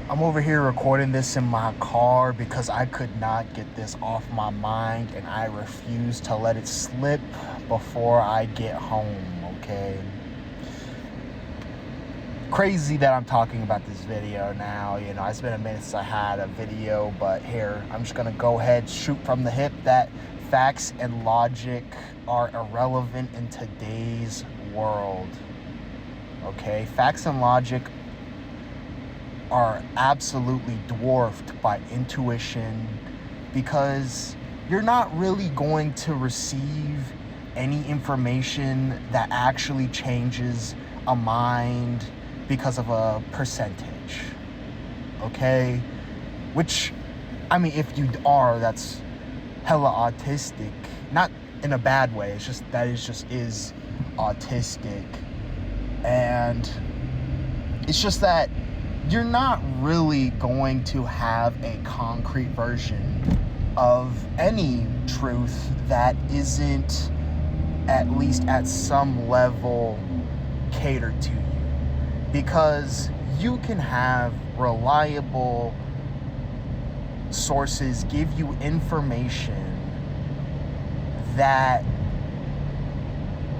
I'm over here recording this in my car because I could not get this off my mind and I refuse to let it slip before I get home, okay? Crazy that I'm talking about this video now. It's been a minute since I had a video, but here, I'm just gonna go ahead, shoot from the hip that facts and logic are irrelevant in today's world, okay? Facts and logic are absolutely dwarfed by intuition because you're not really going to receive any information that actually changes a mind because of a percentage, okay? Which, if you are, that's hella autistic. Not in a bad way, it's just that is autistic. And it's just that you're not really going to have a concrete version of any truth that isn't, at least at some level, catered to you. Because you can have reliable sources give you information that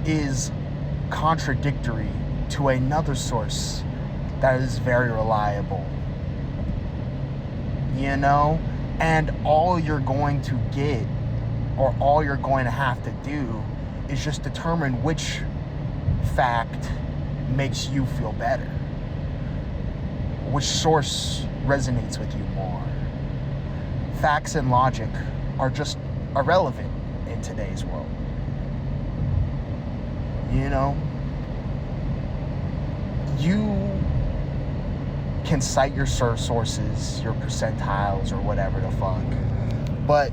is contradictory to another source that is very reliable, and all you're going to get, or all you're going to have to do, is just determine which fact makes you feel better, which source resonates with you more. Facts and logic are just irrelevant in today's world. You can cite your sources, your percentiles, or whatever the fuck. But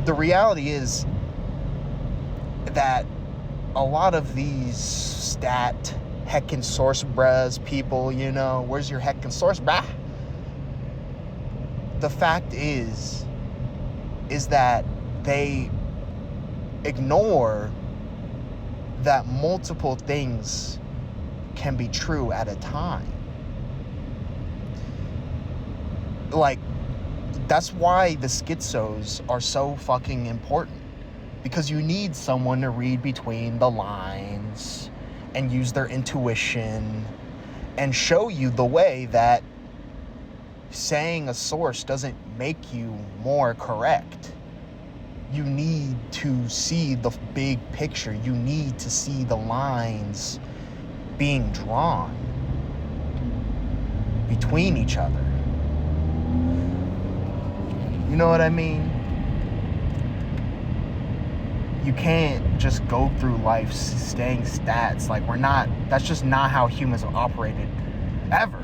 the reality is that a lot of these stat heckin' source bruhs people, where's your heckin' source, bruh? The fact is that they ignore that multiple things can be true at a time. Like, that's why the schizos are so fucking important, because you need someone to read between the lines and use their intuition and show you the way that saying a source doesn't make you more correct. You need to see the big picture. You need to see the lines being drawn between each other. You know what I mean? You can't just go through life staying stats. That's just not how humans have operated ever.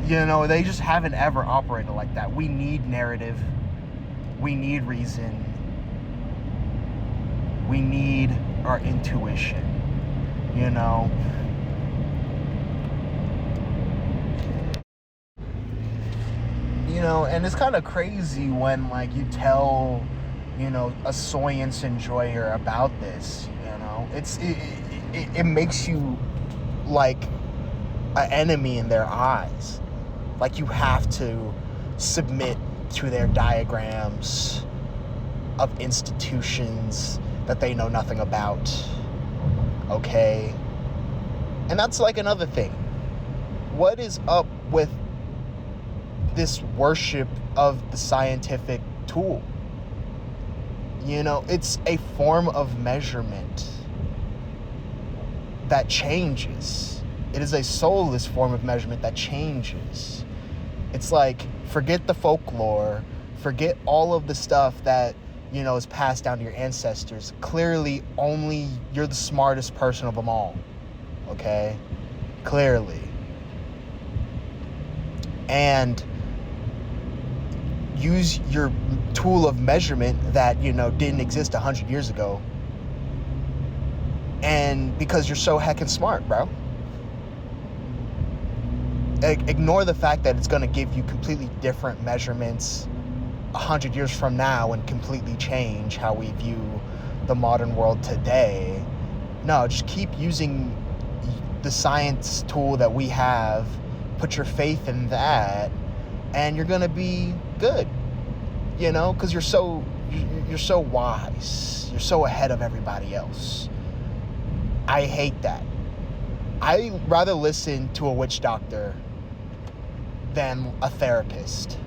They just haven't ever operated like that. We need narrative. We need reason. We need our intuition, and it's kind of crazy when, you tell, a science enjoyer about this, it makes you like an enemy in their eyes. Like, you have to submit to their diagrams of institutions that they know nothing about, okay? And that's another thing. What is up with this worship of the scientific tool? It's a form of measurement that changes. It is a soulless form of measurement that changes. It's forget the folklore, forget all of the stuff that, is passed down to your ancestors. Clearly, only you're the smartest person of them all, okay? Clearly. And use your tool of measurement that, didn't exist 100 years ago. And because you're so heckin' smart, bro. Ignore the fact that it's going to give you completely different measurements 100 years from now and completely change how we view the modern world today. No, just keep using the science tool that we have. Put your faith in that and you're gonna be good, you know, because you're so wise, you're so ahead of everybody else. I hate that. I'd rather listen to a witch doctor than a therapist.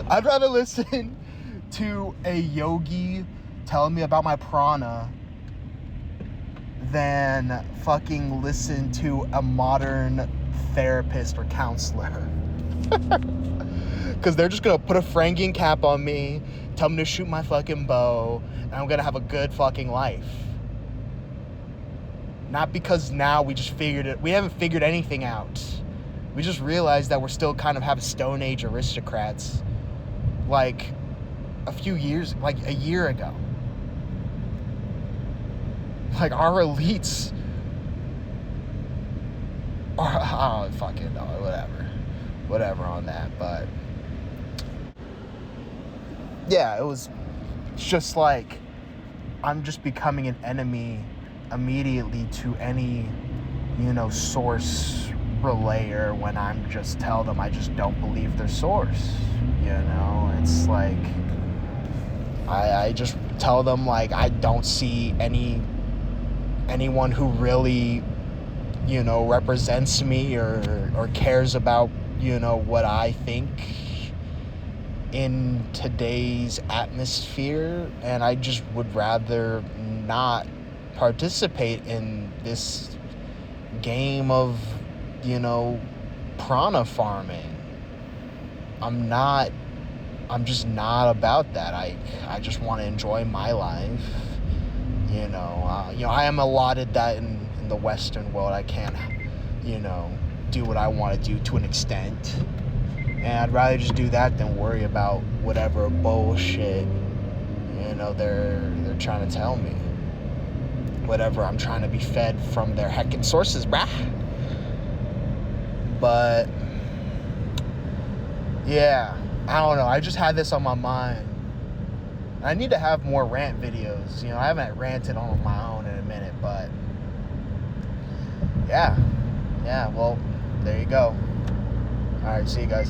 I'd rather listen to a yogi telling me about my prana than fucking listen to a modern therapist or counselor. Because they're just gonna put a Frangian cap on me, tell me to shoot my fucking bow, and I'm gonna have a good fucking life. Not because now we haven't figured anything out. We just realized that we're still kind of have Stone Age aristocrats like a year ago. Like, our elites are, fucking, whatever on that, but yeah, it's just like, I'm just becoming an enemy immediately to any, source relayer when I'm just tell them I just don't believe their source, it's like, I just tell them, like, I don't see anyone who really, represents me or cares about, what I think in today's atmosphere, and I just would rather not participate in this game of, prana farming. I'm just not about that. I just want to enjoy my life. I am allotted that in the Western world. I can't, do what I want to do to an extent. And I'd rather just do that than worry about whatever bullshit, they're trying to tell me. Whatever I'm trying to be fed from their heckin' sources, brah. But, yeah, I don't know. I just had this on my mind. I need to have more rant videos. I haven't ranted on my own in a minute, but yeah, well, there you go. All right, see you guys.